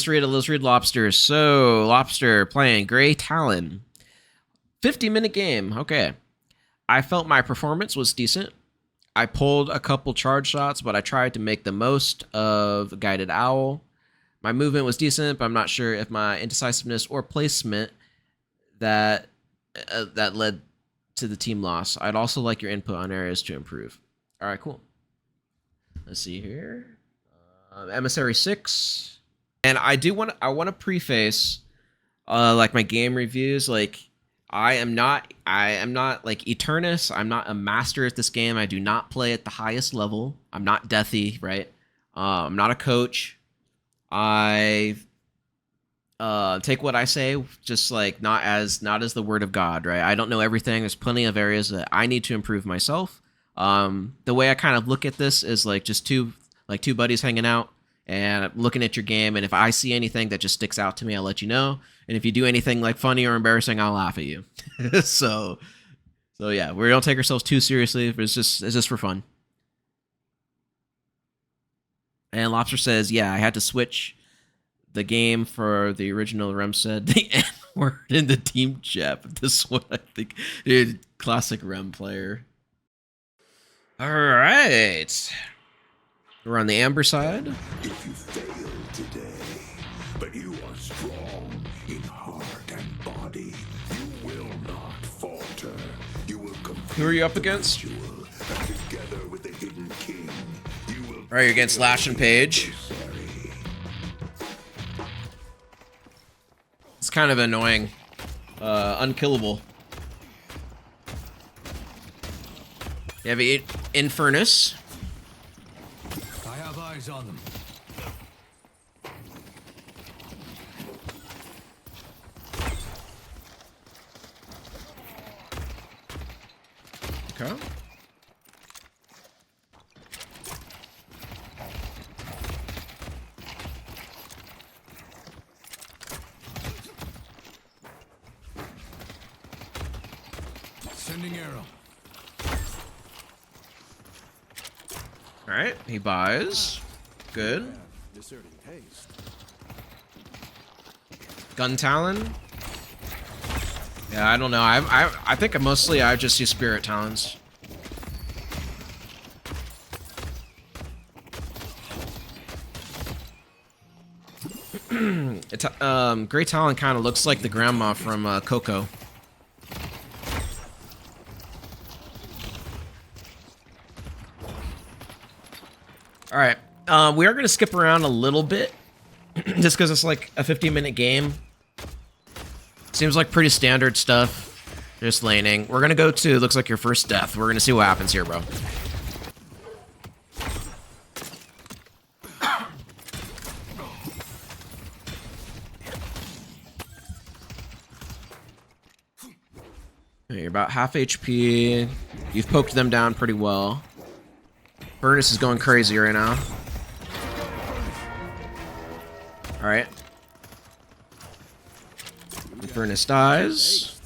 Let's read Lobster. So, Lobster playing Gray Talon. 50-minute game. Okay. I felt my performance was decent. I pulled a couple charge shots, but I tried to make the most of Guided Owl. My movement was decent, but I'm not sure if my indecisiveness or placement that led to the team loss. I'd also like your input on areas to improve. All right, cool. Let's see here. Emissary 6. And I want to preface like my game reviews, like I am not like Eternus. I'm not a master at this game. I do not play at the highest level. I'm not Deathy, right? I'm not a coach. I take what I say just like not as the word of God, right? I don't know everything. There's plenty of areas that I need to improve myself. The way I kind of look at this is like just two buddies hanging out and looking at your game, and if I see anything that just sticks out to me, I'll let you know. And if you do anything like funny or embarrassing, I'll laugh at you. so yeah, we don't take ourselves too seriously. It's just for fun. And Lobster says, yeah, I had to switch the game for the original. Rem said the N-word in the team chat. But this one, I think, dude, classic Rem player. All right. We're on the Amber side. If you fail today, but you are strong in heart and body, you will not falter. You will complete. Who are you up against? Together with the Hidden King, you will. All right, you're against Lash and Page. It's kind of annoying. Unkillable. You have Infernus. I have eyes on them. Okay. Sending arrow. All right, he buys. Good. Deserting haste. Gun Talon. Yeah, I don't know. I think mostly I just use Spirit Talons. Grey Talon kind of looks like the grandma from Coco. All right, we are going to skip around a little bit, just because it's like a 15-minute game. Seems like pretty standard stuff. Just laning. We're going to go to, looks like your first death. We're going to see what happens here, bro. You're about half HP. You've poked them down pretty well. Furnace is going crazy right now. Alright. Furnace dies.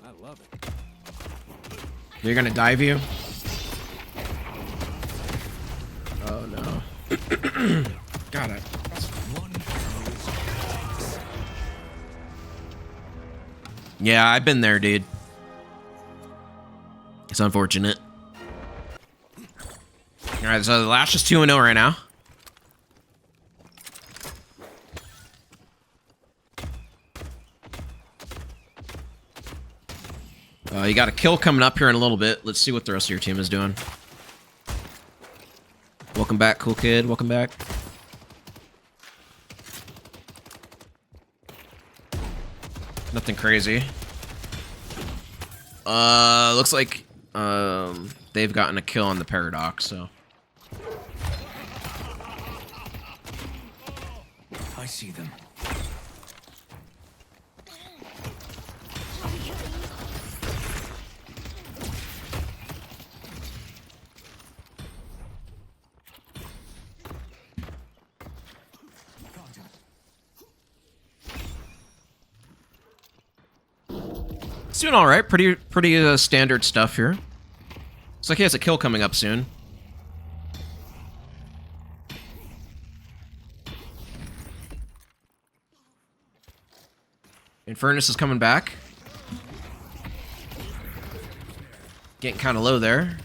I love it. You're gonna dive you? Oh no. Got it. Yeah, I've been there, dude. It's unfortunate. Alright, so the Lash is 2-0 right now. You got a kill coming up here in a little bit. Let's see what the rest of your team is doing. Welcome back, cool kid. Welcome back. Nothing crazy. Looks like they've gotten a kill on the Paradox, so. I see them. It's doing all right. Pretty standard stuff here. Looks like he has a kill coming up soon. Infernus is coming back. Getting kind of low there.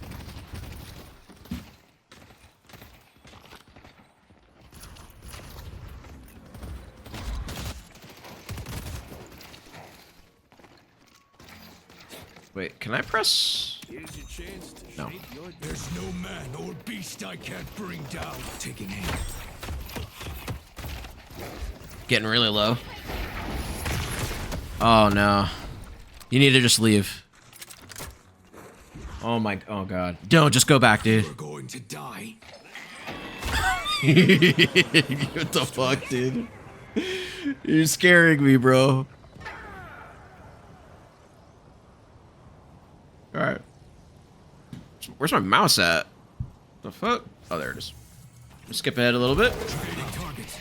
Wait, can I press? Here's your chance to No. shape your There's no man or beast I can't bring down. taking aim. Getting really low. Oh no. You need to just leave. Oh my, oh god. Don't, just go back, dude. You're going to die. What the fuck, dude? You're scaring me, bro. Alright. Where's my mouse at? The fuck? Oh, there it is. Skip ahead a little bit. Trading targets.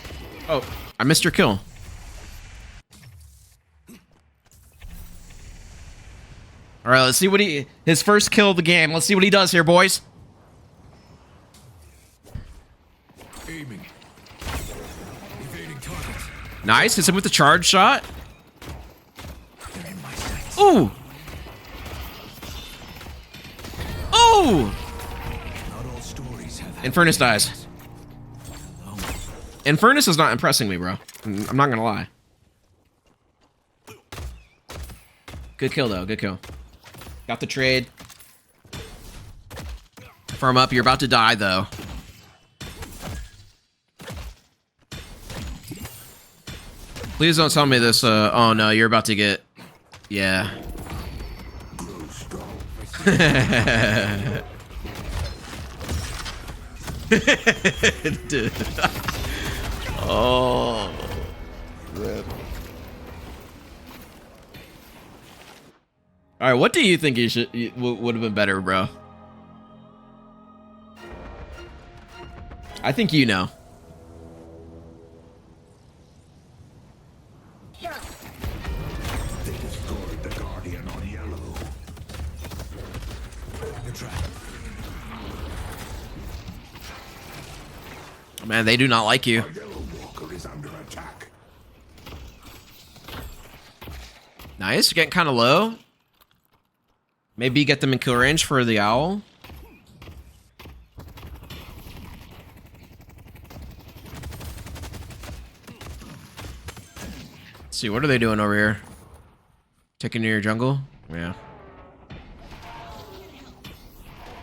Oh, I missed your kill. Alright, let's see what his first kill of the game. Let's see what he does here, boys. Aiming. Evading targets. Nice, hits him with the charge shot. They're in my sights. Ooh! Ooh! Not all stories have Infernus dies. Infernus is not impressing me, bro. I'm not gonna lie. Good kill, though. Good kill. Got the trade. Firm up. You're about to die, though. Please don't tell me this. Oh, no. You're about to get... Yeah. Dude. Oh. Rip. All right, what do you think would have been better, bro? I think you know. They destroyed the Guardian on yellow. The trap. Man, they do not like you. Our yellow walker is under attack. Nice, you're getting kind of low. Maybe get them in kill range for the owl. Let's see, what are they doing over here? Taking to your jungle? Yeah.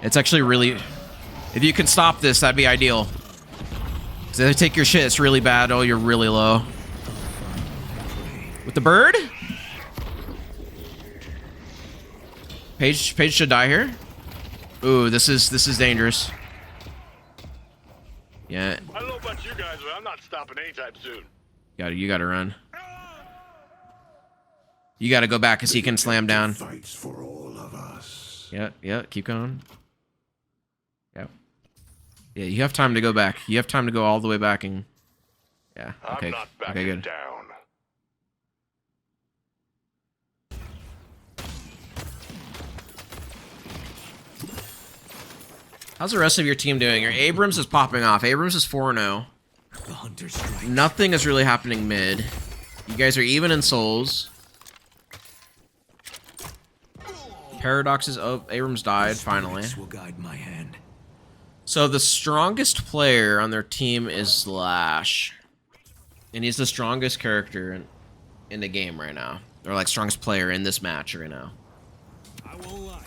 It's actually really... If you can stop this, that'd be ideal. Because if they take your shit, it's really bad. Oh, you're really low. With the bird? Paige should die here. Ooh, this is dangerous. Yeah. I don't know about you guys, but I'm not stopping anytime soon. You gotta run. You gotta go back because he can slam down. Fights for all of us. Yeah, keep going. Yeah, you have time to go back. You have time to go all the way back and... Yeah, okay. I'm not backing Okay, good. down. How's the rest of your team doing? Your Abrams is popping off. Abrams is 4-0. The hunter strike. Nothing is really happening mid. You guys are even in souls. Paradox is up. Abrams died, finally. This will guide my hand. So the strongest player on their team is Slash. And he's the strongest character in the game right now. Or like strongest player in this match right now. I won't lie.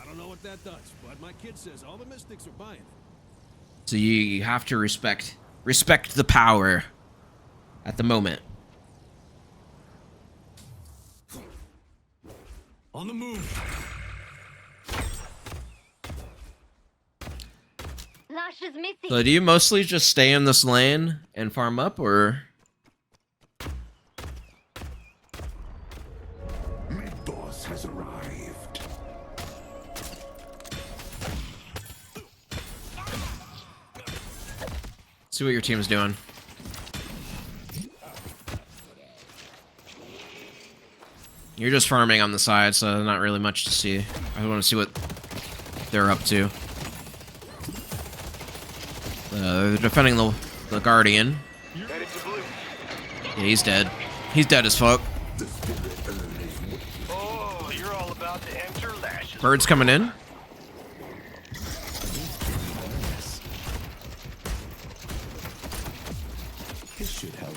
I don't know what that does, but my kid says all the mystics are buying it. So you have to respect the power at the moment. On the move. Lash is missing. So do you mostly just stay in this lane and farm up, or? Mid-boss has arrived. See what your team's doing. You're just farming on the side, so not really much to see. I want to see what they're up to. They're defending the Guardian. Headed to blue. Yeah, he's dead. He's dead as fuck. The spirit urn is waiting. Oh, you're all about to enter lashes. Birds coming in. This should help.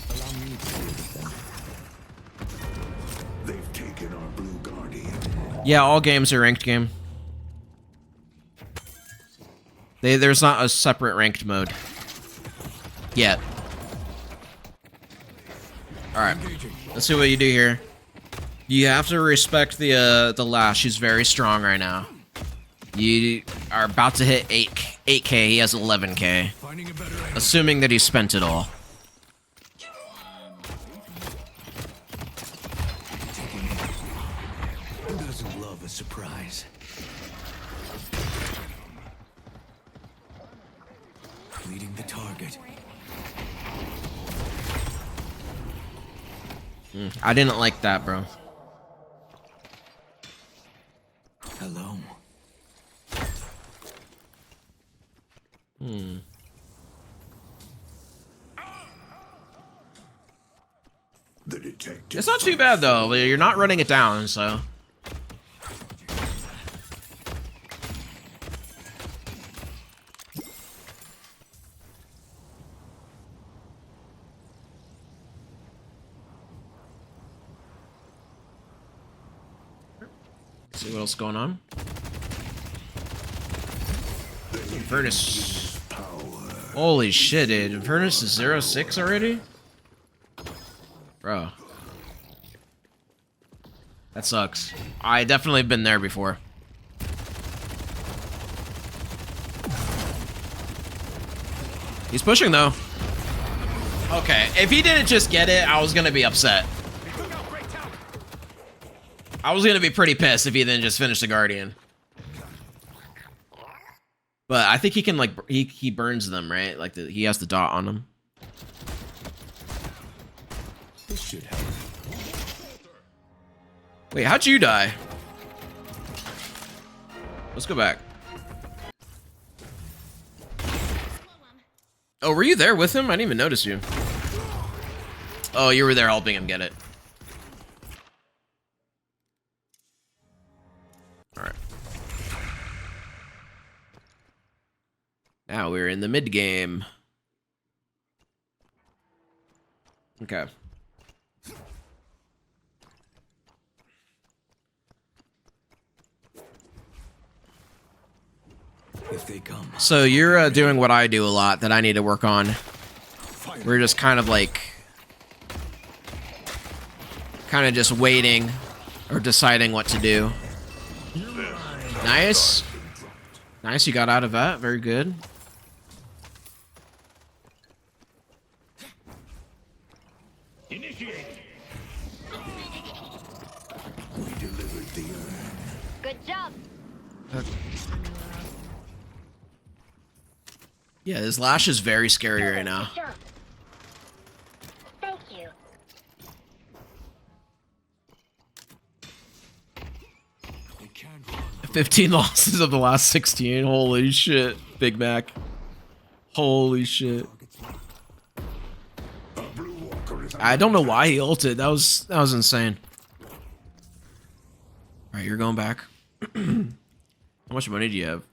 Allow me to deal with them. They've taken our blue guardian. Yeah, all games are ranked game. There's not a separate ranked mode yet. All right, let's see what you do here. You have to respect the Lash. He's very strong right now. You are about to hit 8K. He has 11K. Assuming that he spent it all. Who doesn't love a surprise? Leading the target. I didn't like that, bro. Hello. The detective. It's not too bad though. You're not running it down, so. See what else is going on. Furnace. Holy shit, dude. Furnace is 0-6 already? Bro. That sucks. I definitely been there before. He's pushing though. Okay, if he didn't just get it, I was gonna be upset. I was gonna be pretty pissed if he didn't just finish the Guardian. But I think he can, like, he burns them, right? Like, he has the dot on them. This should help. Wait, how'd you die? Let's go back. Oh, were you there with him? I didn't even notice you. Oh, you were there helping him get it. Alright. Now we're in the mid game. Okay. If they come. So you're doing what I do a lot that I need to work on. We're just kind of like... kind of just waiting or deciding what to do. Nice. Nice, you got out of that. Very good. Initiate. We delivered the urn. Good job. Yeah, his lash is very scary right now. Thank you. 15 losses of the last 16. Holy shit, Big Mac. Holy shit. I don't know why he ulted. That was insane. All right, you're going back. How much money do you have?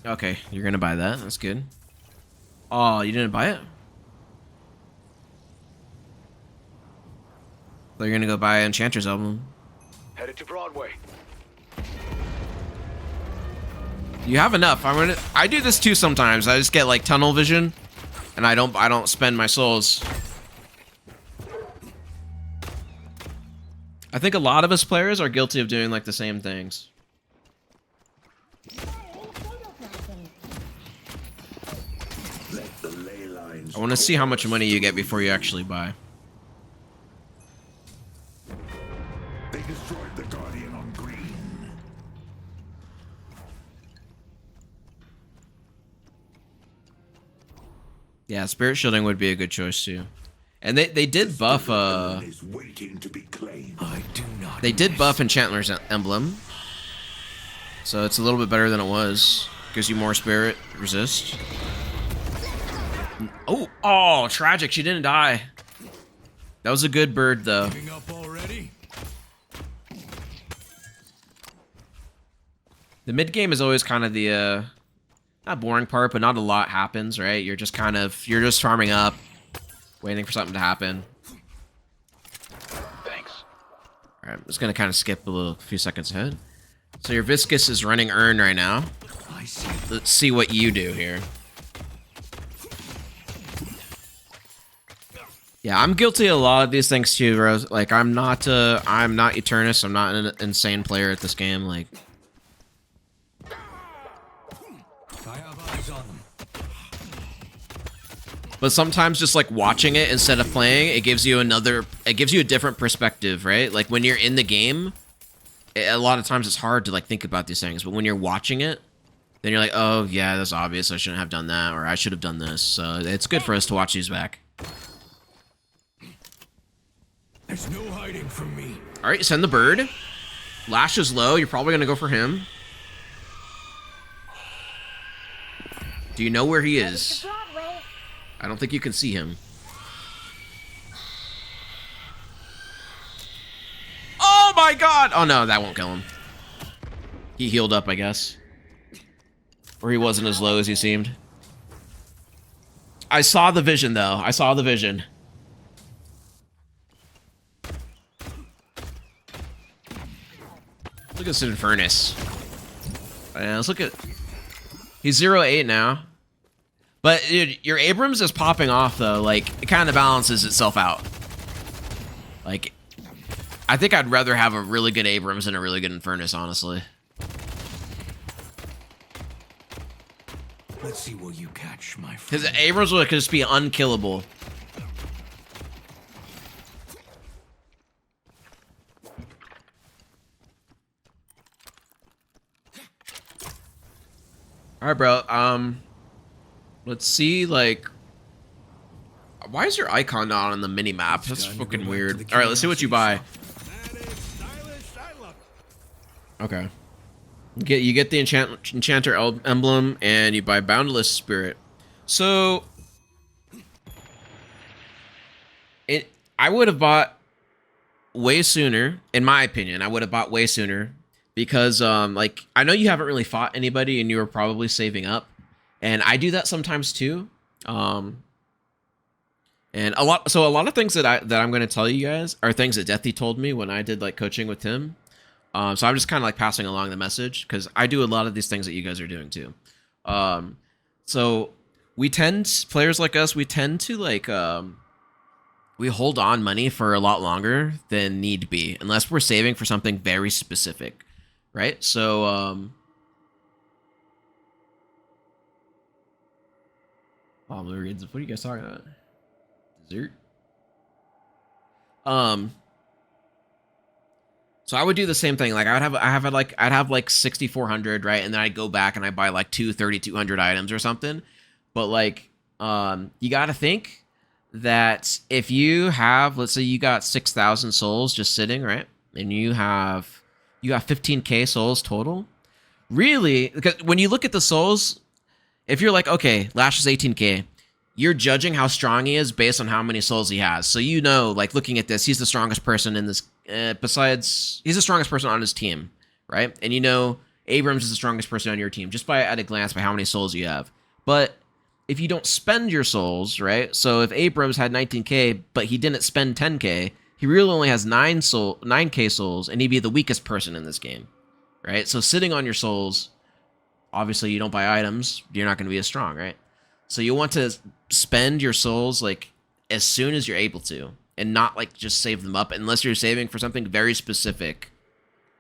Okay, you're gonna buy that. That's good. Oh, you didn't buy it? So you're gonna go buy Enchantress album. Headed to Broadway. You have enough. I do this too sometimes. I just get like tunnel vision, and I don't spend my souls. I think a lot of us players are guilty of doing like the same things. I want to see how much money you get before you actually buy. They destroyed the Guardian on green. Yeah, Spirit Shielding would be a good choice too. And they did buff Is waiting to be claimed. I do not. they did buff Enchanter's Emblem. So it's a little bit better than it was. Gives you more spirit resist. Oh, tragic. She didn't die. That was a good bird, though. Giving up already? The mid game is always kind of the not boring part, but not a lot happens, right? You're just farming up, waiting for something to happen. Thanks. All right, I'm just gonna kind of skip a few seconds ahead. So your Viscous is running Urn right now. I see. Let's see what you do here. Yeah, I'm guilty of a lot of these things too, Rose. Like, I'm not Eternus. I'm not an insane player at this game. Like, I have eyes on them. but sometimes just like watching it instead of playing, it gives you a different perspective, right? Like when you're in the game, a lot of times it's hard to like think about these things, but when you're watching it, then you're like, oh yeah, that's obvious. I shouldn't have done that, or I should have done this. So it's good for us to watch these back. There's no hiding from me. All right, send the bird. Lash is low. You're probably gonna go for him. Do you know where he is? I don't think you can see him. Oh my god! Oh no, that won't kill him. He healed up, I guess. Or he wasn't as low as he seemed. I saw the vision, though. I saw the vision. Look at this Infernus. Yeah, let's look at... He's 0-8 now. But dude, your Abrams is popping off, though. Like, it kind of balances itself out. Like, I think I'd rather have a really good Abrams than a really good Infernus, honestly. Let's see what you catch, my friend. Because Abrams would just be unkillable. All right, bro. Let's see, like, why is your icon not on the mini map? That's fucking weird. All right, let's see what you buy. That is stylish. I love it. Okay. You get the Enchanter Emblem, and you buy Boundless Spirit. So, I would have bought way sooner, in my opinion. I would have bought way sooner because, like, I know you haven't really fought anybody, and you were probably saving up, and I do that sometimes too. And a lot of things that I'm going to tell you guys are things that Deathy told me when I did like coaching with him. So I'm just kind of like passing along the message because I do a lot of these things that you guys are doing too. So players like us, we tend to like, we hold on money for a lot longer than need be, unless we're saving for something very specific, right? So, what are you guys talking about? Dessert? So I would do the same thing. Like I'd have like 6,400, right? And then I'd go back and I buy like 3,200 items or something. But like, you got to think that if you have, let's say you got 6,000 souls just sitting, right? And you got 15K souls total. Really, because when you look at the souls, if you're like, okay, Lash is 18K, you're judging how strong he is based on how many souls he has. So you know, like looking at this, he's the strongest person in this. Besides, he's the strongest person on his team, right? And you know, Abrams is the strongest person on your team just at a glance by how many souls you have. But if you don't spend your souls, right? So if Abrams had 19K, but he didn't spend 10K, he really only has 9K souls, and he'd be the weakest person in this game, right? So sitting on your souls, obviously you don't buy items, you're not going to be as strong, right? So you want to spend your souls like as soon as you're able to, and not like just save them up unless you're saving for something very specific.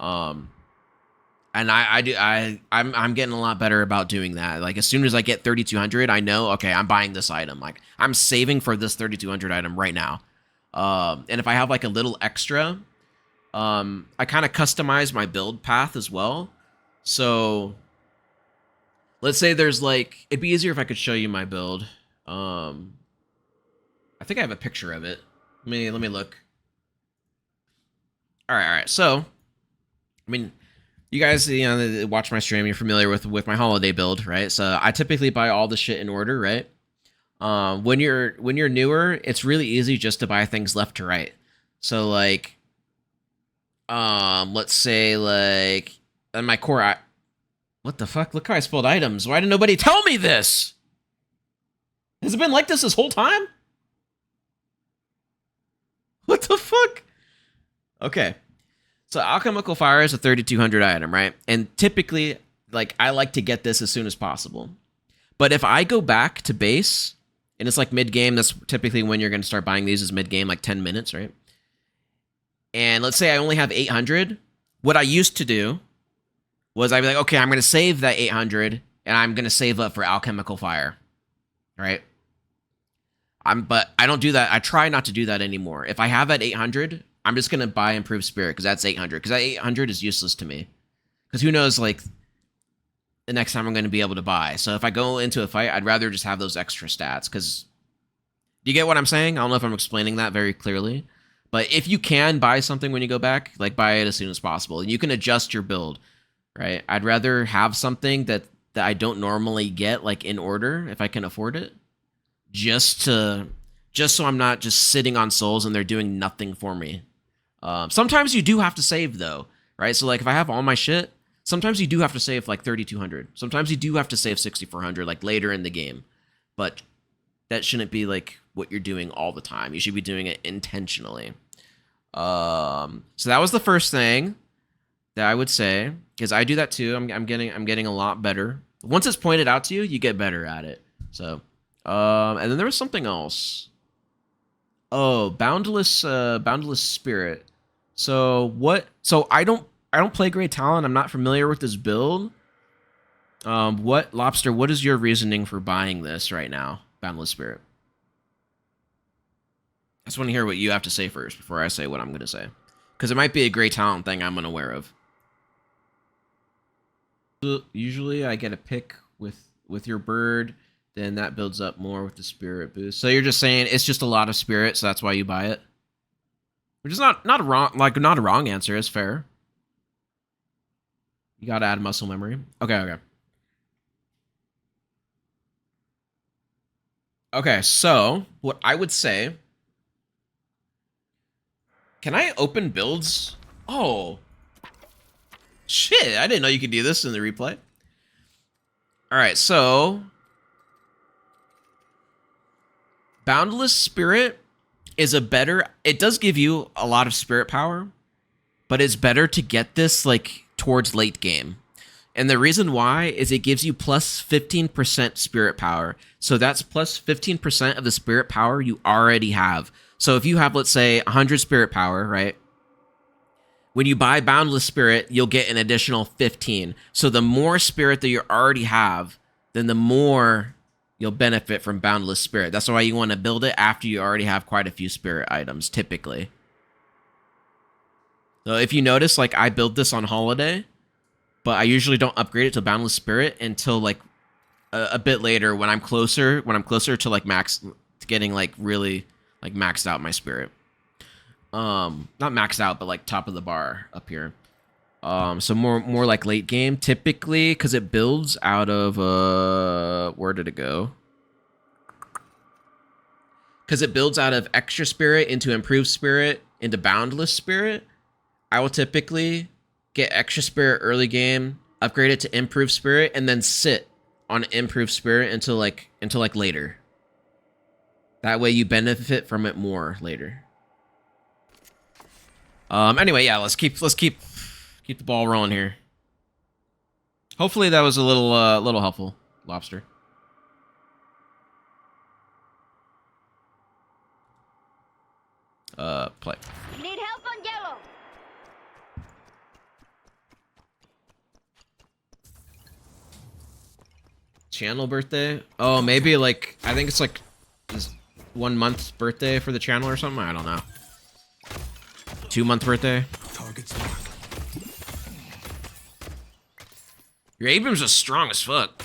And I'm getting a lot better about doing that. Like as soon as I get 3,200, I know, okay, I'm buying this item. Like I'm saving for this 3,200 item right now. And if I have like a little extra, I kind of customize my build path as well. So let's say there's like, it'd be easier if I could show you my build. I think I have a picture of it. Let me look. All right. So, I mean, you guys, that watch my stream, you're familiar with my holiday build, right? So I typically buy all the shit in order, right? When you're newer, it's really easy just to buy things left to right. So like, let's say like, on my core, what the fuck? Look how I spelled items. Why did nobody tell me this? Has it been like this whole time? What the fuck? Okay. So alchemical fire is a 3200 item, right? And typically, like, I like to get this as soon as possible. But if I go back to base, and it's like mid-game, that's typically when you're going to start buying these is mid-game, like 10 minutes, right? And let's say I only have 800. What I used to do was I'd be like, okay, I'm going to save that 800, and I'm going to save up for alchemical fire, right? But I don't do that. I try not to do that anymore. If I have that 800, I'm just going to buy improved spirit because that's 800. Because that 800 is useless to me. Because who knows, like, the next time I'm going to be able to buy. So if I go into a fight, I'd rather just have those extra stats. Because, do you get what I'm saying? I don't know if I'm explaining that very clearly. But if you can buy something when you go back, like, buy it as soon as possible. And you can adjust your build, right? I'd rather have something that I don't normally get, like, in order, if I can afford it. Just so I'm not just sitting on souls and they're doing nothing for me. Sometimes you do have to save though, right? So like if I have all my shit, sometimes you do have to save like 3200. Sometimes you do have to save 6400 like later in the game. But that shouldn't be like what you're doing all the time. You should be doing it intentionally. So that was the first thing that I would say, because I do that too. I'm getting a lot better. Once it's pointed out to you, you get better at it. So and then there was something else. Oh, boundless spirit. So I don't play Great Talon. I'm not familiar with this build. What Lobster, what is your reasoning for buying this right now? Boundless spirit. I just want to hear what you have to say first before I say what I'm going to say. Because it might be a Great Talon thing I'm unaware of. Usually I get a pick with your bird. Then that builds up more with the spirit boost. So you're just saying it's just a lot of spirit, so that's why you buy it? Which is not a wrong answer, it's fair. You gotta add muscle memory. Okay. Okay, so what I would say... Can I open builds? Oh. Shit, I didn't know you could do this in the replay. Alright, so... Boundless Spirit is a better... It does give you a lot of spirit power, but it's better to get this, like, towards late game. And the reason why is it gives you plus 15% spirit power. So that's plus 15% of the spirit power you already have. So if you have, let's say, 100 spirit power, right? When you buy Boundless Spirit, you'll get an additional 15. So the more spirit that you already have, then the more... you'll benefit from Boundless Spirit. That's why you want to build it after you already have quite a few spirit items, typically. So if you notice, like, I build this on Holliday, but I usually don't upgrade it to Boundless Spirit until, like, a bit later when I'm closer to, like, getting, like, really, like, maxed out my spirit. Not maxed out, but, like, top of the bar up here. So more like late game typically, because it builds out of where did it go? Because it builds out of extra spirit into improved spirit into boundless spirit. I will typically get extra spirit early game, upgrade it to improved spirit, and then sit on improved spirit until like later. That way you benefit from it more later. Anyway, yeah, let's keep the ball rolling here. Hopefully that was a little helpful, Lobster. Play. Need help on yellow. Channel birthday? Oh, maybe like I think it's like this 1 month's birthday for the channel or something. I don't know. 2 month birthday. Target's locked. Your Abrams is strong as fuck.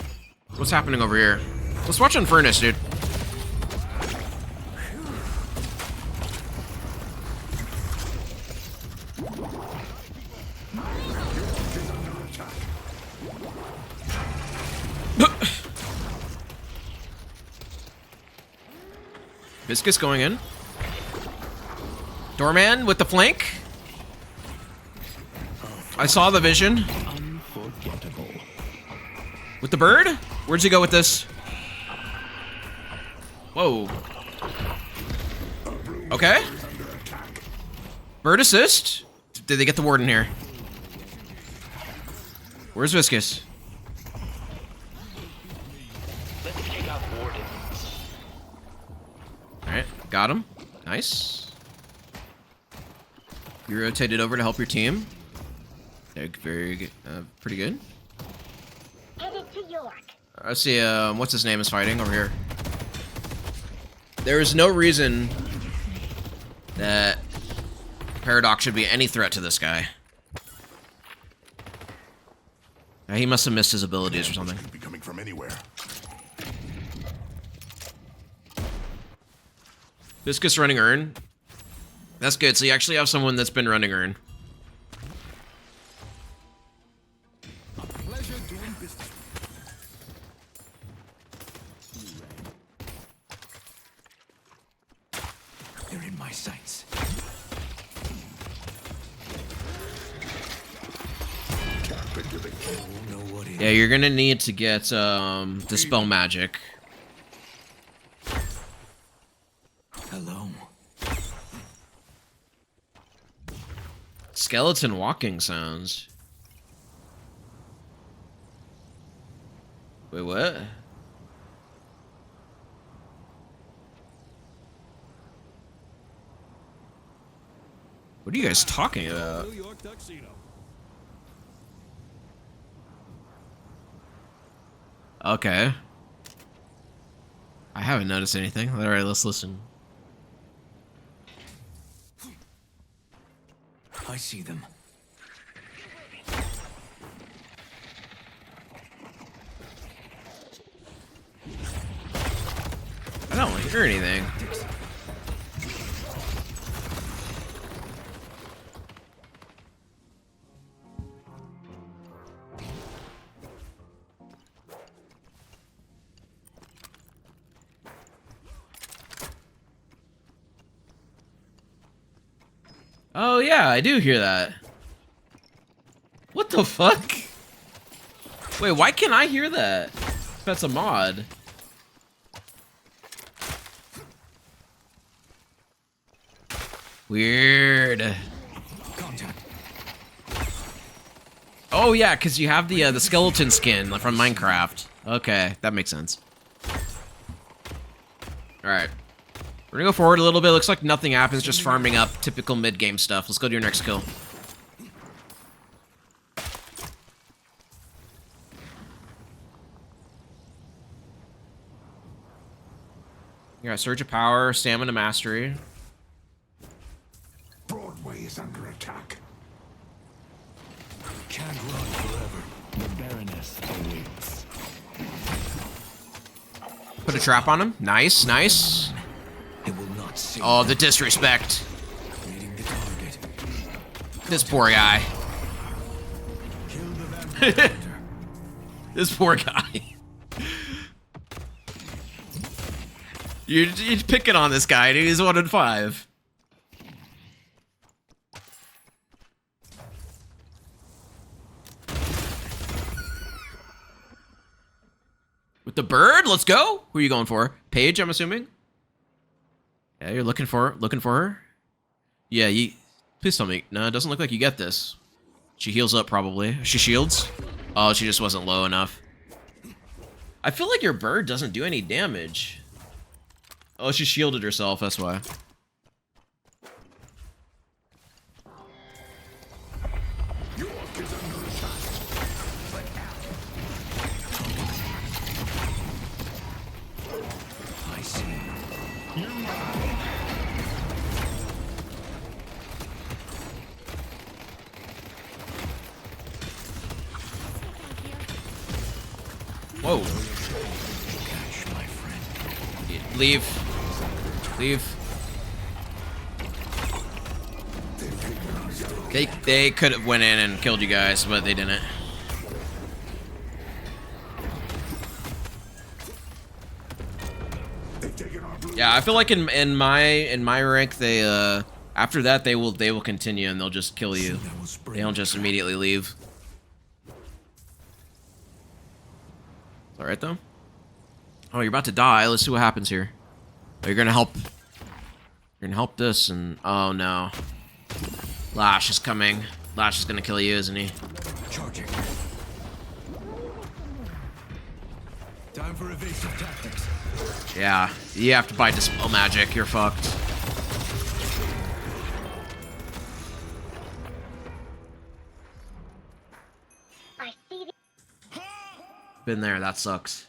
What's happening over here? Let's watch Infernus, dude. Viscous going in. Doorman with the flank. I saw the vision. Unforgettable. With the bird? Where'd you go with this? Whoa. Okay. Bird assist. Did they get the warden here? Where's Viscous? Let's take out Warden. Alright, got him. Nice. You rotated over to help your team. Very good. Pretty good. Headed to York. I see, what's his name is fighting over here. There is no reason that Paradox should be any threat to this guy. He must have missed his abilities or something. Could be coming from anywhere. Viscous running Urn. That's good, so you actually have someone that's been running Urn. Pleasure doing business. They're in my sights. Yeah, you're gonna need to get Dispel Magic. Hello. Skeleton walking sounds. Wait, what? What are you guys talking about? New York tuxedo. Okay. I haven't noticed anything. Alright, let's listen. I see them. I don't hear anything. Oh yeah, I do hear that. What the fuck? Wait, why can't I hear that? That's a mod. Weird. Contact. Oh yeah, because you have the skeleton skin from Minecraft. Okay, that makes sense. All right, we're gonna go forward a little bit. Looks like nothing happens, just farming up typical mid-game stuff. Let's go to your next kill. You got Surge of Power, Stamina Mastery. Broadway is under attack. Can't run forever. The Baroness awaits. Put a trap on him. Nice, nice. It will not see. Oh, the disrespect. Reading the target. This poor guy. Kill the vampire. This poor guy. You're picking on this guy, dude. He's 1 in 5. With the bird, let's go. Who are you going for? Paige, I'm assuming. Yeah, you're looking for her. Yeah, you. Please tell me. No, it doesn't look like you get this. She heals up probably. She shields. Oh, she just wasn't low enough. I feel like your bird doesn't do any damage. Oh, she shielded herself. That's why. I see. Whoa. Catch, my friend. Leave. Leave. They could have went in and killed you guys, but they didn't. They've taken our blue Yeah, I feel like in my rank they after that they will continue and they'll just kill you. They don't just immediately leave. All right though. Oh, you're about to die. Let's see what happens here. Oh, you're gonna help. You're gonna help this and oh no. Lash is coming. Lash is gonna kill you, isn't he? Charging. Time for evasive tactics. Yeah, you have to buy Dispel Magic. You're fucked. I see the Been there. That sucks.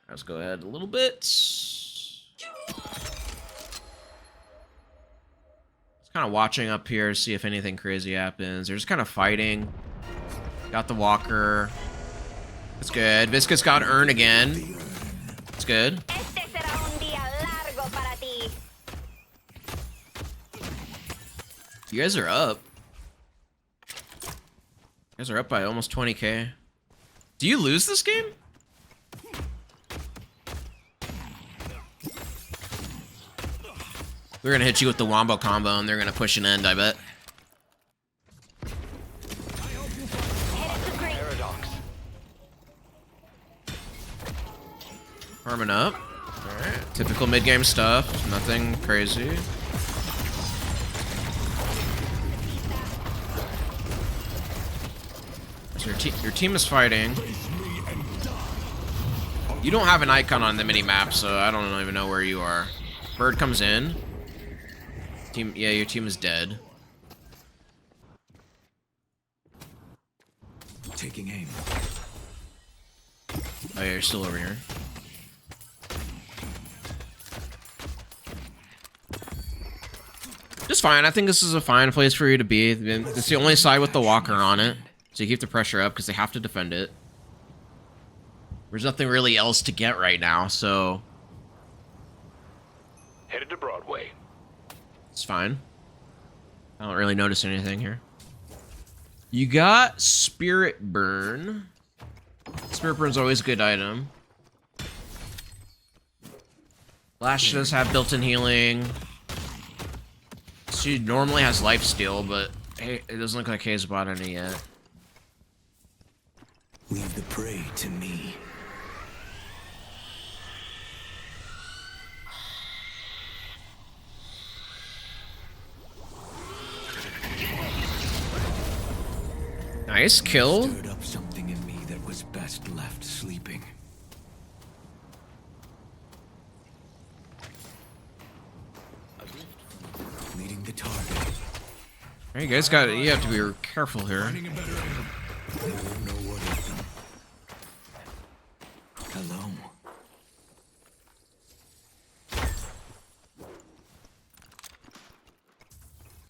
Let's go ahead a little bit. Just kind of watching up here, see if anything crazy happens. They're just kind of fighting. Got the walker. That's good. Viscous got Urn again. That's good. Este será un día largo para ti. You guys are up. You guys are up by almost 20k. Do you lose this game? They're gonna hit you with the wombo combo and they're gonna push an end, I bet. Paradox. Farming up. Alright. Typical mid-game stuff. Nothing crazy. So your team is fighting. You don't have an icon on the mini-map, so I don't even know where you are. Bird comes in. Team, yeah, your team is dead. Taking aim. Oh yeah, you're still over here. Just fine. I think this is a fine place for you to be. It's the only side with the walker on it, so you keep the pressure up because they have to defend it. There's nothing really else to get right now, so Headed to Broadway. it's fine. I don't really notice anything here. You got Spirit Burn. Spirit Burn's always a good item. Lash does have built-in healing. She normally has lifesteal, but hey, it doesn't look like Hayes bought any yet. Leave the prey to me. Nice kill. Stirred up something in me that was best left sleeping. Leading the target. Hey, you guys got. You have to be careful here. Finding a better item. They won't know what hit them. Hello.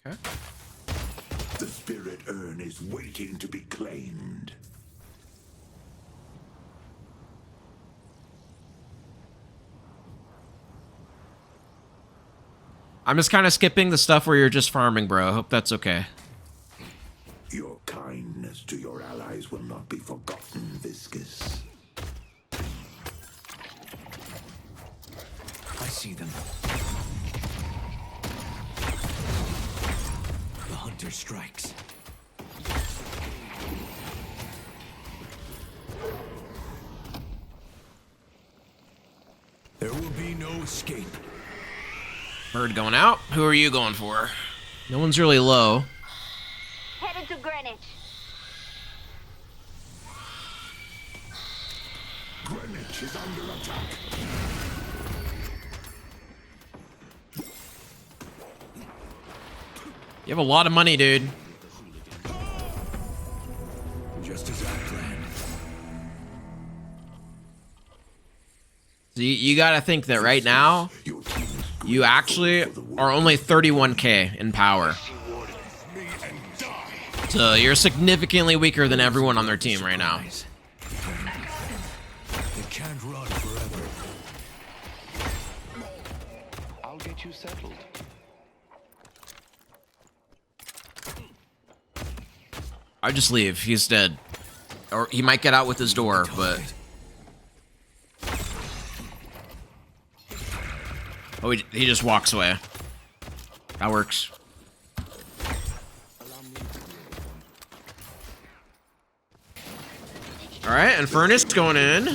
Okay. The spirit urn is waiting to be claimed. I'm just kind of skipping the stuff where you're just farming, bro. I hope that's okay. Your kindness to your allies will not be forgotten, Viscous. I see them. The hunter strikes. There will be no escape. Bird going out. Who are you going for? No one's really low. Headed to Greenwich. Greenwich is under attack. You have a lot of money, dude. Just as I planned. So you gotta think that right now, Your team is you actually are only 31k in power. So you're significantly weaker than everyone on their team right now. They can't run forever. I'll get you settled. I just leave. He's dead. Or he might get out with his door, but Oh, he just walks away. That works. Alright, Infernus going in.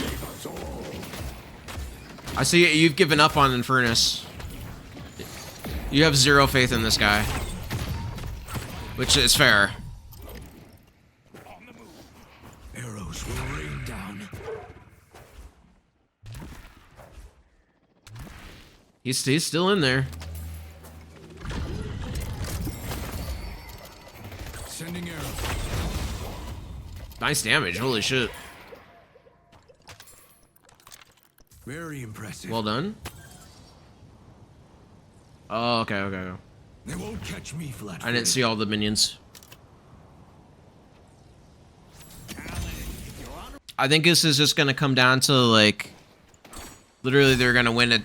I see you've given up on Infernus. You have zero faith in this guy. Which is fair. Arrows will rain down. He's still in there. Sending arrows. Nice damage, holy shit. Very impressive. Well done. Oh, okay. They won't catch me flat. I didn't see all the minions. I think this is just gonna come down to, like, literally they're gonna win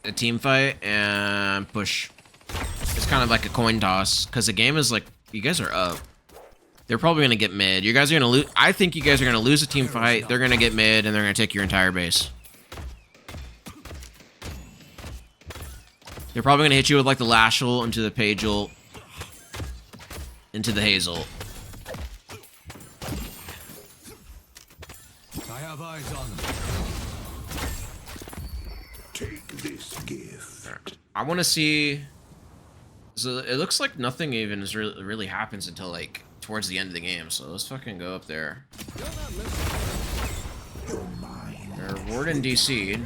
a team fight and push. It's kind of like a coin toss, because the game is like, you guys are up. They're probably gonna get mid. You guys are gonna lose. I think you guys are gonna lose a team fight. They're gonna get mid, and they're gonna take your entire base. They're probably gonna hit you with like the Lashel into the Page ult, into the Hazel. I have eyes on them. Take this gift. I want to see. So it looks like nothing even is really happens until like towards the end of the game. So let's fucking go up there. Your mind. They're Warden DC'd.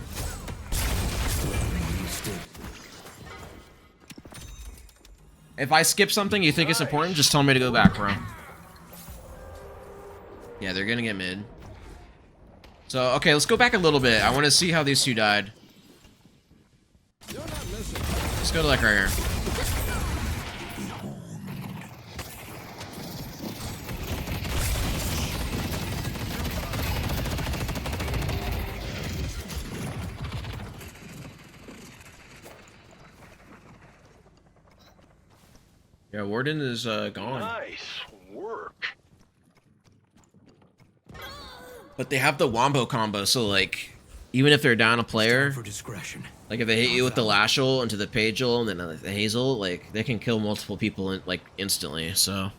If I skip something you think it's important, just tell me to go back, bro. Yeah, they're gonna get mid. So, okay, let's go back a little bit. I want to see how these two died. Let's go to like right here. Yeah, Warden is gone. Nice work. But they have the wombo combo, so like, even if they're down a player, For discretion. like if they hit you with the Lashel into the Pagel and then the Hazel, like they can kill multiple people in, like instantly. So,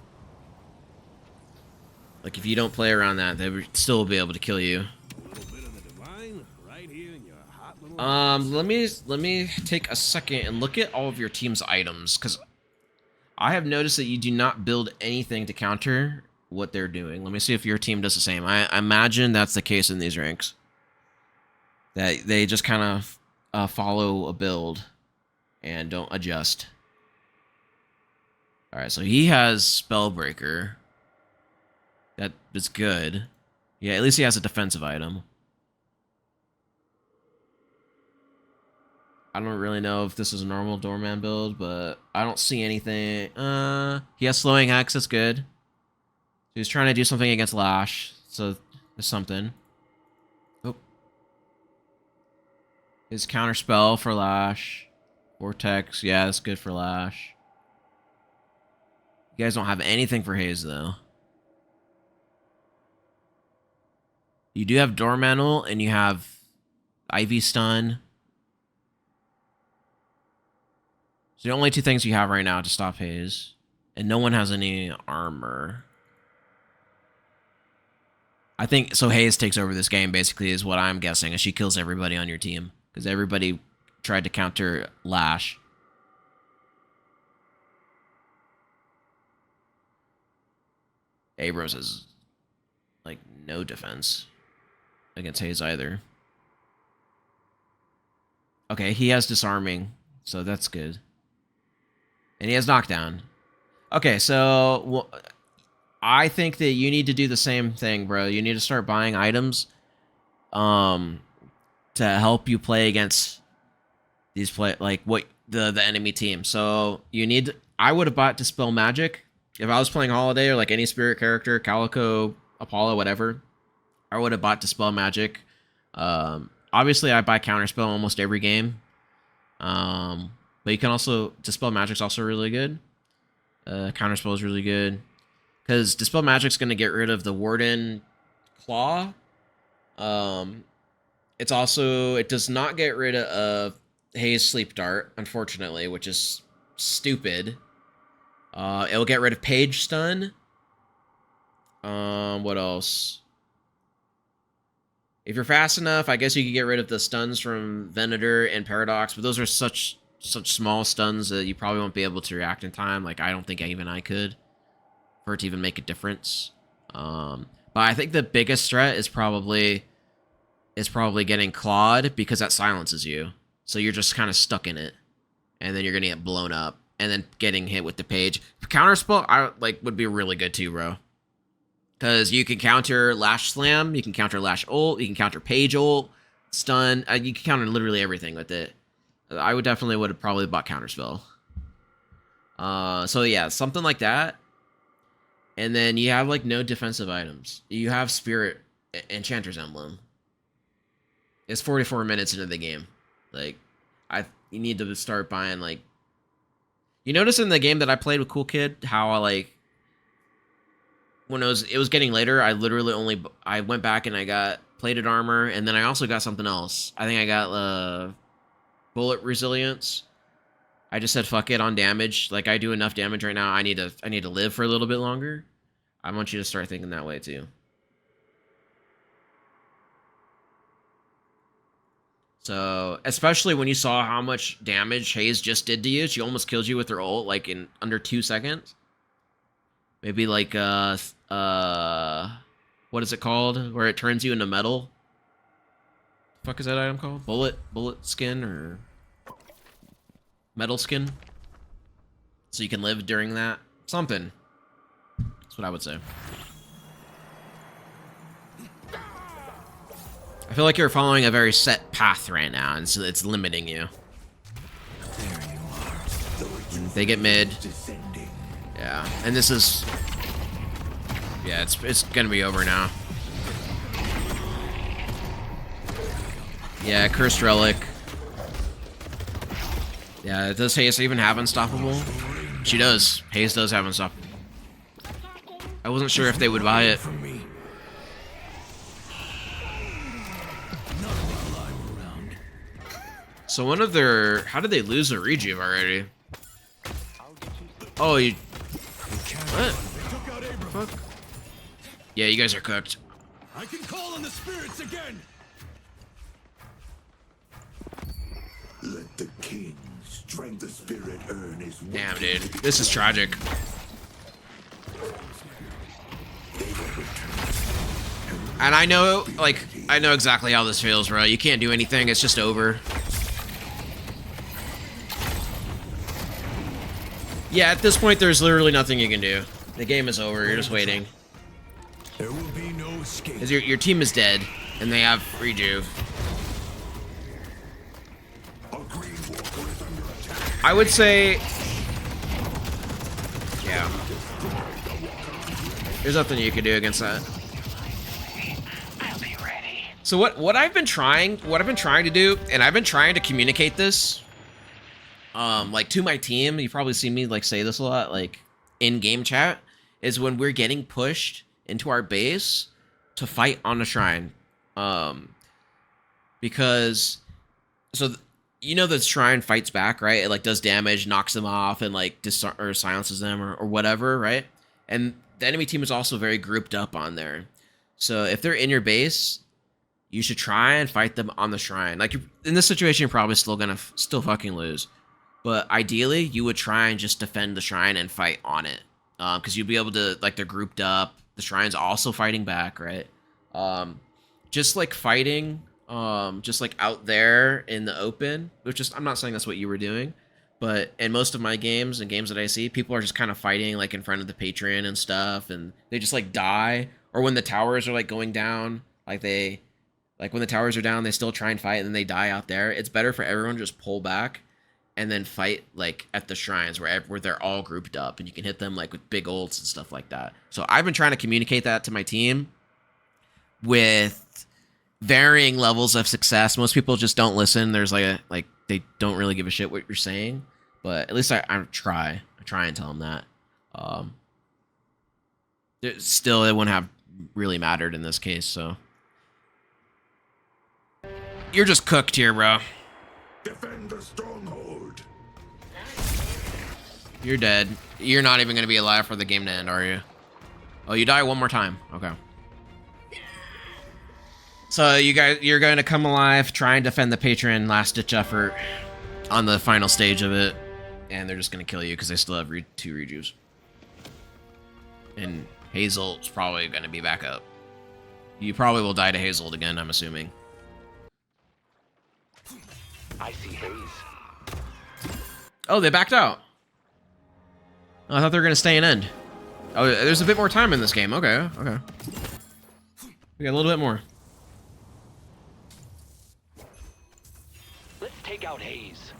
like if you don't play around that, they would still be able to kill you. A little bit of the divine right here in your hot little... Let me take a second and look at all of your team's items, because I have noticed that you do not build anything to counter what they're doing. Let me see if your team does the same. I imagine that's the case in these ranks. That they just kind of follow a build and don't adjust. Alright, so he has Spellbreaker. That is good. Yeah, at least he has a defensive item. I don't really know if this is a normal Doorman build, but I don't see anything. He has Slowing Hex, that's good. He's trying to do something against Lash, so there's something. Oh. His counter spell for Lash. Vortex, yeah, that's good for Lash. You guys don't have anything for Haze, though. You do have Dormantle, and you have Ivy Stun. So the only two things you have right now to stop Haze. And no one has any armor. I think, so Haze takes over this game, basically, is what I'm guessing. And she kills everybody on your team. Because everybody tried to counter Lash. Abrams has, like, no defense against Haze either. Okay, he has Disarming, so that's good. And he has Knockdown. Okay, so well, I think that you need to do the same thing, bro. You need to start buying items to help you play against these like what the enemy team. So you need, I would have bought Dispel Magic if I was playing Holliday or like any spirit character, Calico, Apollo, whatever. I would have bought Dispel Magic. Obviously I buy Counterspell almost every game. But you can also, Dispel Magic's also really good. Counterspell is really good. Because Dispel Magic's going to get rid of the Warden Claw. It's also, it does not get rid of Haze Sleep Dart, unfortunately, which is stupid. It'll get rid of Page Stun. What else? If you're fast enough, I guess you could get rid of the stuns from Venator and Paradox, but those are such small stuns that you probably won't be able to react in time. Like, I don't think even I could, for it to even make a difference. But I think the biggest threat is probably getting clawed, because that silences you. So you're just kind of stuck in it, and then you're gonna get blown up, and then getting hit with the Page. Counterspell, would be really good too, bro. Because you can counter Lash Slam, you can counter Lash Ult, you can counter Page Ult, Stun, you can counter literally everything with it. I would have probably bought Counterspell. So yeah, something like that. And then you have, like, no defensive items. You have Spirit Enchanter's Emblem. It's 44 minutes into the game. Like, you need to start buying, like... You notice in the game that I played with Cool Kid, how when it was getting later, I went back and I got Plated Armor, and then I also got something else. I think I got Bullet Resilience. I just said fuck it on damage. Like, I do enough damage right now. I need to live for a little bit longer. I want you to start thinking that way too. So, especially when you saw how much damage Haze just did to you, she almost killed you with her ult, like, in under 2 seconds. Maybe, like, what is it called? Where it turns you into metal? The fuck is that item called? Bullet skin, or metal skin? So you can live during that? Something. That's what I would say. I feel like you're following a very set path right now, and so it's limiting you. There you are. They get mid. Yeah, and this is... Yeah, it's gonna be over now. Yeah, Cursed Relic. Yeah, does Haze even have Unstoppable? She does. Haze does have Unstoppable. I wasn't sure if they would buy it. So one of their... How did they lose the Rejuve already? Oh, you... What? Fuck. Yeah, you guys are cooked. I can call on the spirits again. Let the king strength the spirit earn his... Damn, dude. This is tragic. And I know, like, I know exactly how this feels, bro. You can't do anything. It's just over. Yeah, at this point, there's literally nothing you can do. The game is over. You're just waiting. There will be no escape. Because your team is dead, and they have Rejuve. I would say... Yeah. There's nothing you can do against that. I'll be ready. So what I've been trying to do, and I've been trying to communicate this, like, to my team. You've probably seen me, like, say this a lot, like, in game chat, is when we're getting pushed into our base to fight on the shrine. Because, so, you know, the shrine fights back, right? It, like, does damage, knocks them off, and, like, or silences them, or whatever, right? And the enemy team is also very grouped up on there. So if they're in your base, you should try and fight them on the shrine. Like, in this situation, you're probably still gonna fucking lose. But ideally, you would try and just defend the shrine and fight on it. Because you'll be able to, like, they're grouped up. The shrine's also fighting back, right? Just, like, fighting, just, like, out there in the open. Which is, I'm not saying that's what you were doing. But in most of my games and games that I see, people are just kind of fighting, like, in front of the Patreon and stuff. And they just, like, die. Or when the towers are, like, going down, like, when the towers are down, they still try and fight, and then they die out there. It's better for everyone to just pull back and then fight, like, at the shrines where they're all grouped up, and you can hit them, like, with big ults and stuff like that. So I've been trying to communicate that to my team with varying levels of success. Most people just don't listen. There's, like, they don't really give a shit what you're saying. But at least I try. I try and tell them that. Still, it wouldn't have really mattered in this case, so... You're just cooked here, bro. Defend defend the stronghold. You're dead. You're not even gonna be alive for the game to end, are you? Oh, you die one more time. Okay. So you're going to come alive, try and defend the patron, last-ditch effort on the final stage of it, and they're just gonna kill you because they still have 2 rejuves. And Hazel's probably gonna be back up. You probably will die to Hazel again, I'm assuming. I see haze. Oh, they backed out. I thought they were gonna stay and end. Oh, there's a bit more time in this game. Okay, okay. We got a little bit more. Let's take out haze.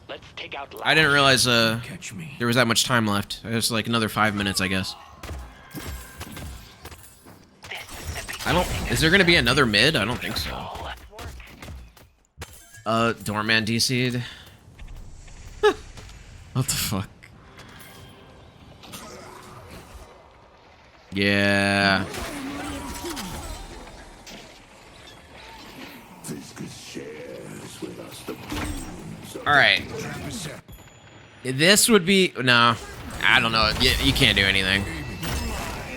Let's take out. I didn't realize Catch me. there was that much time left. There's like another 5 minutes, I guess. I don't. Is there gonna be another mid? I don't think so. Doorman DC'd. What the fuck? Yeah. All right. This would be no. I don't know. You can't do anything.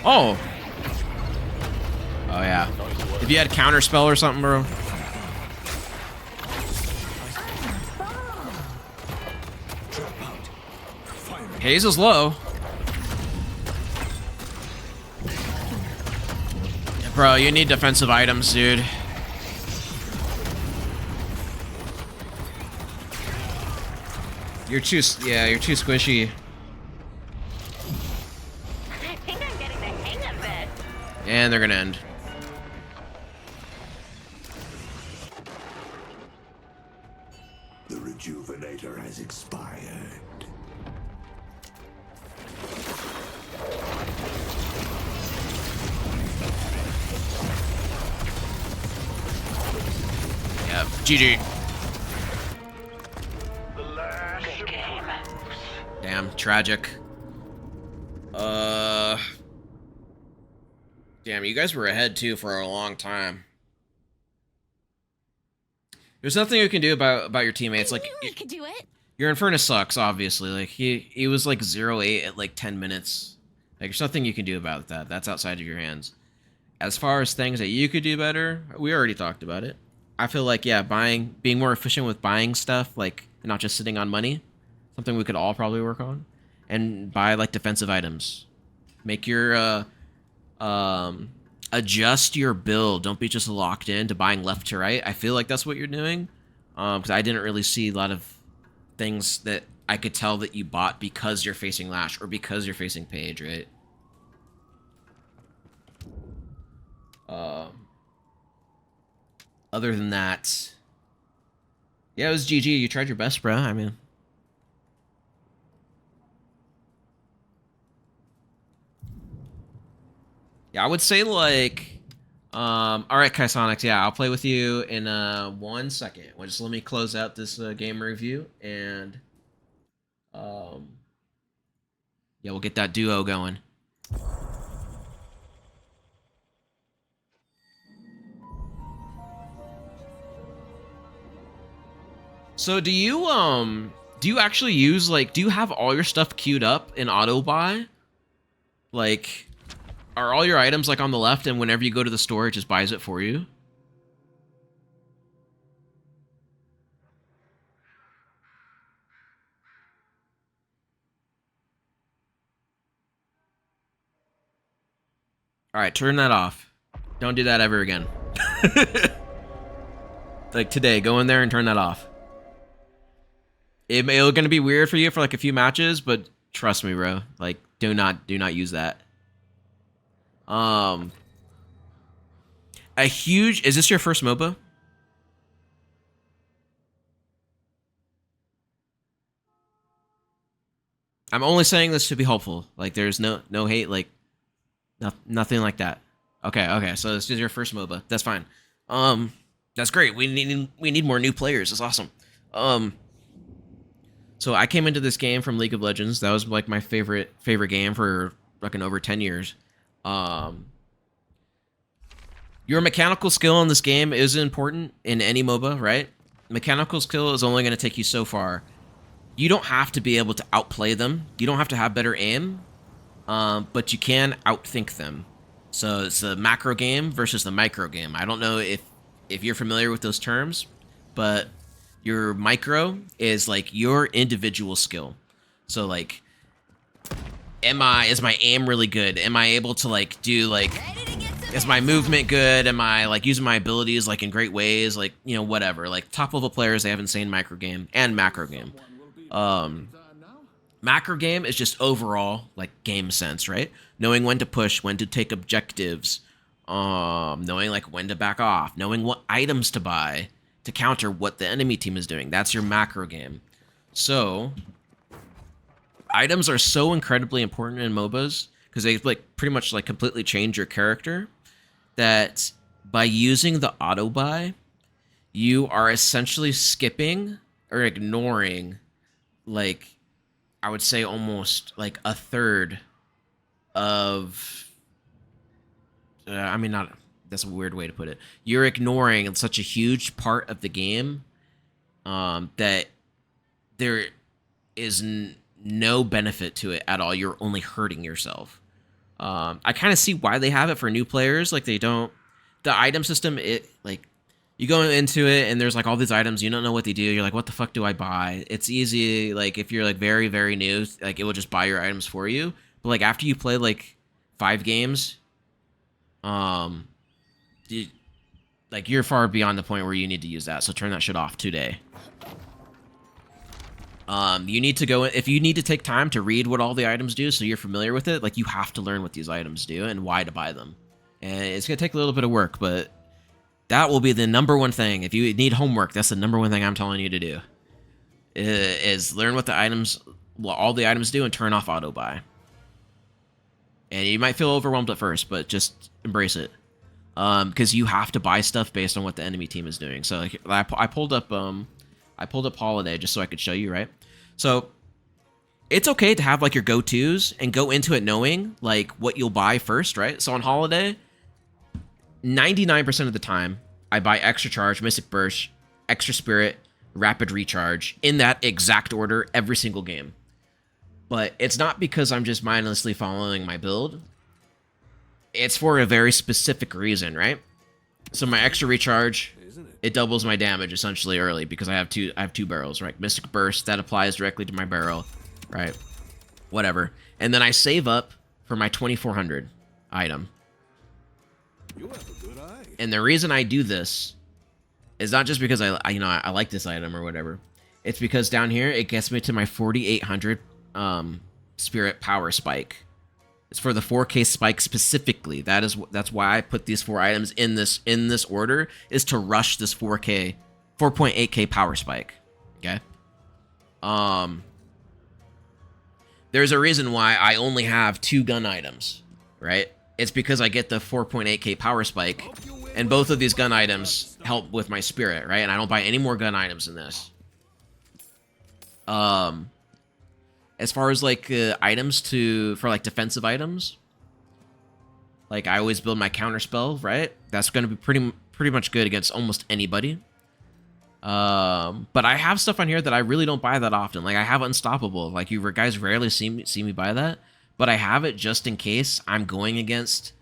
Oh. Oh yeah. If you had counter spell or something, bro. Hazel's low. Bro, you need defensive items, dude. You're too squishy. I think I'm getting the hang of it. And they're gonna end. The rejuvenator has expired. Yeah, GG. Good game. Damn, tragic. Damn, you guys were ahead too for a long time. There's nothing you can do about your teammates. Like, I could do it. your Infernus sucks, obviously. Like, he was like 0-8 at like 10 minutes. Like, there's nothing you can do about that. That's outside of your hands. As far as things that you could do better, we already talked about it. I feel like, yeah, being more efficient with buying stuff, like, not just sitting on money, something we could all probably work on. And buy, like, defensive items. Make your, adjust your build. Don't be just locked in to buying left to right. I feel like that's what you're doing. Because I didn't really see a lot of things that I could tell that you bought because you're facing Lash or because you're facing Page, right? Other than that, yeah, it was GG. You tried your best, bro. I mean, yeah, I would say like, all right, Kaisonics. Yeah, I'll play with you in 1 second. Well, just let me close out this game review and, yeah, we'll get that duo going. So do you actually use, like, do you have all your stuff queued up in auto buy? Like, are all your items like on the left and whenever you go to the store it just buys it for you? All right, turn that off. Don't do that ever again. Like today, go in there and turn that off. It'll gonna be weird for you for like a few matches, but trust me, bro. Like, do not use that. A huge. Is this your first MOBA? I'm only saying this to be helpful. Like, there's no hate. Like, nothing like that. Okay. So this is your first MOBA. That's fine. That's great. We need more new players. That's awesome. So I came into this game from League of Legends. That was like my favorite game for fucking over 10 years. Your mechanical skill in this game is important in any MOBA, right? Mechanical skill is only going to take you so far. You don't have to be able to outplay them. You don't have to have better aim, but you can outthink them. So it's the macro game versus the micro game. I don't know if you're familiar with those terms, but your micro is like your individual skill. So like, is my aim really good? Am I able to like do like, is my movement good? Am I like using my abilities like in great ways? Like, you know, whatever. Like top level players, they have insane micro game and macro game. Macro game is just overall like game sense, right? Knowing when to push, when to take objectives, knowing like when to back off, knowing what items to buy to counter what the enemy team is doing. That's your macro game. So items are so incredibly important in MOBAs because they like pretty much like completely change your character, that by using the auto buy, you are essentially skipping or ignoring, like, I would say almost like a third of, I mean, not, that's a weird way to put it. You're ignoring such a huge part of the game that there is no benefit to it at all. You're only hurting yourself. I kind of see why they have it for new players. Like, they don't, the item system, it like, you go into it and there's like all these items, you don't know what they do. You're like, what the fuck do I buy? It's easy. Like, if you're like very, very new, like it will just buy your items for you. But like after you play like 5 games, you're far beyond the point where you need to use that. So turn that shit off today. You need to go, if you need to take time to read what all the items do so you're familiar with it, like you have to learn what these items do and why to buy them. And it's going to take a little bit of work, but that will be the number one thing. If you need homework, that's the number one thing I'm telling you to do. Is learn what the items, all the items do, and turn off auto buy. And you might feel overwhelmed at first, but just embrace it. Because you have to buy stuff based on what the enemy team is doing. So like, I pulled up Holliday just so I could show you, right? So it's okay to have like your go-tos and go into it knowing like what you'll buy first, right? So on Holliday, 99% of the time, I buy Extra Charge, Mystic Burst, Extra Spirit, Rapid Recharge in that exact order every single game. But it's not because I'm just mindlessly following my build. It's for a very specific reason, right? So my Extra Recharge, it doubles my damage essentially early because I have two barrels, right? Mystic Burst, that applies directly to my barrel, right? Whatever. And then I save up for my 2400 item. You have a good eye. And the reason I do this is not just because I like this item or whatever. It's because down here it gets me to my 4800 spirit power spike. It's for the 4K spike specifically. That's why I put these 4 items in this order, is to rush this 4.8K power spike. Okay. There's a reason why I only have 2 gun items, right? It's because I get the 4.8K power spike, and both of these gun items help with my spirit, right? And I don't buy any more gun items in this. As far as like items for like defensive items, like I always build my counter spell, right? That's going to be pretty much good against almost anybody. But I have stuff on here that I really don't buy that often. Like I have Unstoppable. Like you guys rarely see me buy that. But I have it just in case I'm going against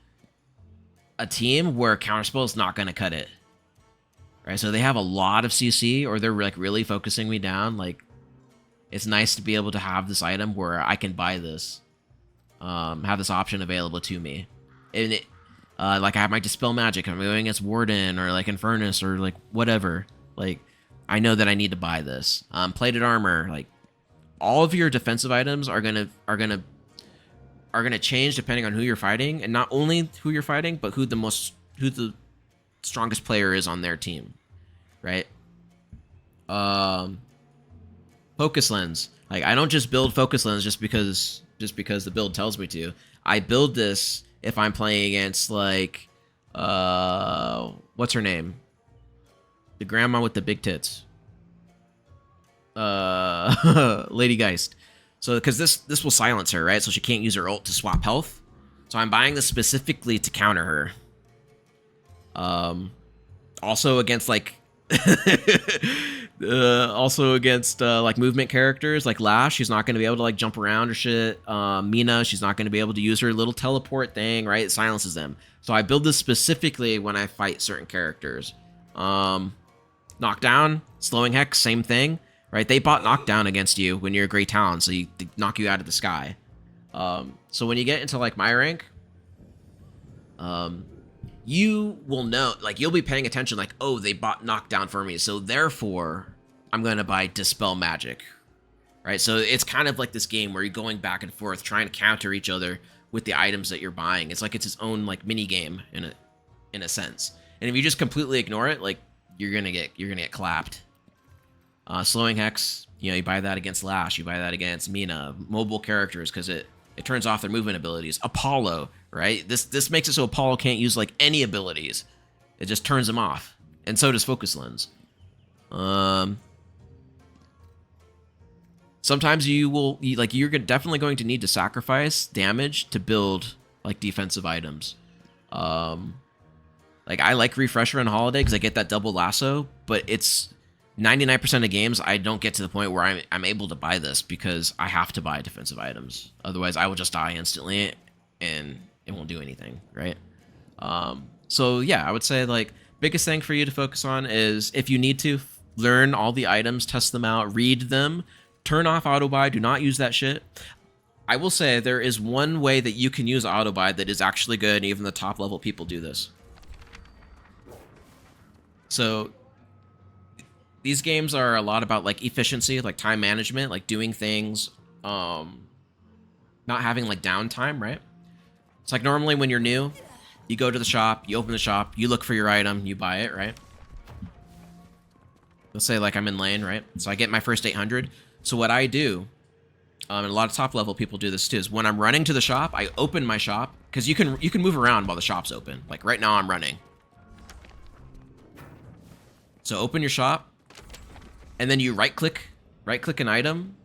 a team where Counterspell is not going to cut it. Right? So they have a lot of CC, or they're like really focusing me down. Like, it's nice to be able to have this item where I can buy this. Have this option available to me. And it, like I have my Dispel Magic, I'm going against Warden, or like Infernus, or like whatever. Like, I know that I need to buy this. Plated Armor, like, all of your defensive items are gonna change depending on who you're fighting, and not only who you're fighting, but who the strongest player is on their team, right? Focus Lens, like I don't just build Focus Lens just because the build tells me to. I build this if I'm playing against like what's her name, the grandma with the big tits, Lady Geist. So, because this will silence her, right? So she can't use her ult to swap health. So I'm buying this specifically to counter her. Also against like like movement characters like Lash, she's not going to be able to like jump around or shit. Mina, she's not going to be able to use her little teleport thing, right? It silences them. So I build this specifically when I fight certain characters. Knockdown, slowing hex, same thing, right? They bought knockdown against you when you're a Grey Talon, so they knock you out of the sky. So when you get into like my rank, you will know, like, you'll be paying attention, like, oh, they bought knockdown for me, so therefore I'm going to buy Dispel Magic, right? So it's kind of like this game where you're going back and forth trying to counter each other with the items that you're buying. It's like it's its own like mini game in a sense. And if you just completely ignore it, like, you're gonna get clapped. Slowing hex, you know, you buy that against Lash, you buy that against Mina, mobile characters, because it turns off their movement abilities. Apollo, right? This makes it so Apollo can't use like any abilities. It just turns them off. And so does Focus Lens. Sometimes you're definitely going to need to sacrifice damage to build like defensive items. Like I like Refresher and Holliday because I get that double lasso, but it's 99% of games I don't get to the point where I'm able to buy this because I have to buy defensive items. Otherwise, I will just die instantly and it won't do anything, right? So yeah, I would say like biggest thing for you to focus on is if you need to learn all the items, test them out, read them, turn off auto buy. Do not use that shit. I will say there is one way that you can use auto buy that is actually good, and even the top level people do this. So these games are a lot about like efficiency, like time management, like doing things, not having like downtime, right? It's like normally when you're new, you go to the shop, you open the shop, you look for your item, you buy it, right? Let's say like I'm in lane, right? So I get my first 800. So what I do, and a lot of top level people do this too, is when I'm running to the shop, I open my shop, because you can move around while the shop's open. Like right now I'm running. So open your shop, and then you right click an item,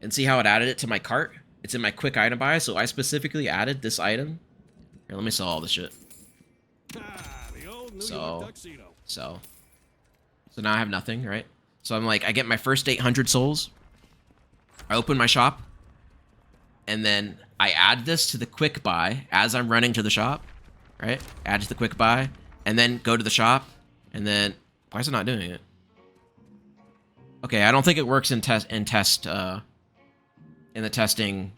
and see how it added it to my cart? It's in my quick item buy, so I specifically added this item. Here, let me sell all this shit. The old New York tuxedo. So now I have nothing, right? So I'm like, I get my first 800 souls, I open my shop, and then I add this to the quick buy as I'm running to the shop, right? Add to the quick buy, and then go to the shop, and then why is it not doing it? Okay, I don't think it works in the testing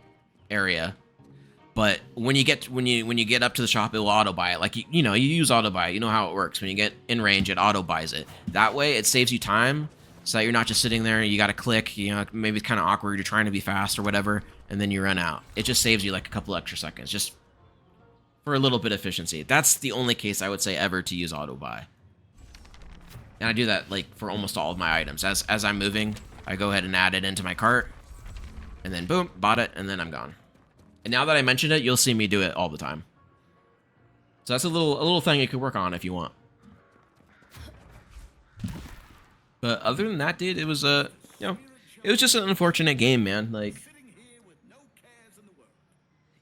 area, but when you get up to the shop, it will auto buy it. Like you know, you use auto buy, you know how it works. When you get in range, it auto buys it. That way, it saves you time, so that you're not just sitting there. You got to click. You know, maybe it's kind of awkward. You're trying to be fast or whatever, and then you run out. It just saves you like a couple extra seconds, just for a little bit of efficiency. That's the only case I would say ever to use auto buy. And I do that like for almost all of my items. As I'm moving, I go ahead and add it into my cart, and then boom, bought it, and then I'm gone. And now that I mentioned it, you'll see me do it all the time. So that's a little thing you could work on if you want. But other than that, dude, it was it was just an unfortunate game, man. Like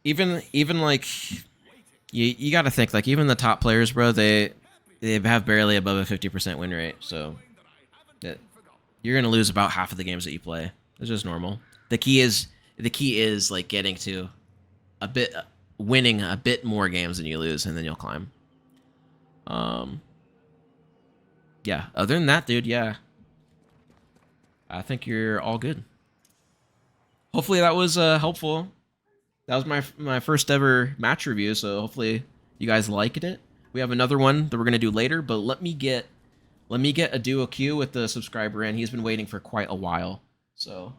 even like you got to think like even the top players, bro, they have barely above a 50% win rate. So you're gonna lose about half of the games that you play. It's just normal. The key is like getting to winning a bit more games than you lose, and then you'll climb. Yeah, other than that, dude, yeah, I think you're all good. Hopefully that was helpful. That was my first ever match review, so hopefully you guys liked it. We have another one that we're gonna do later, but let me get a duo queue with the subscriber in. He's been waiting for quite a while, so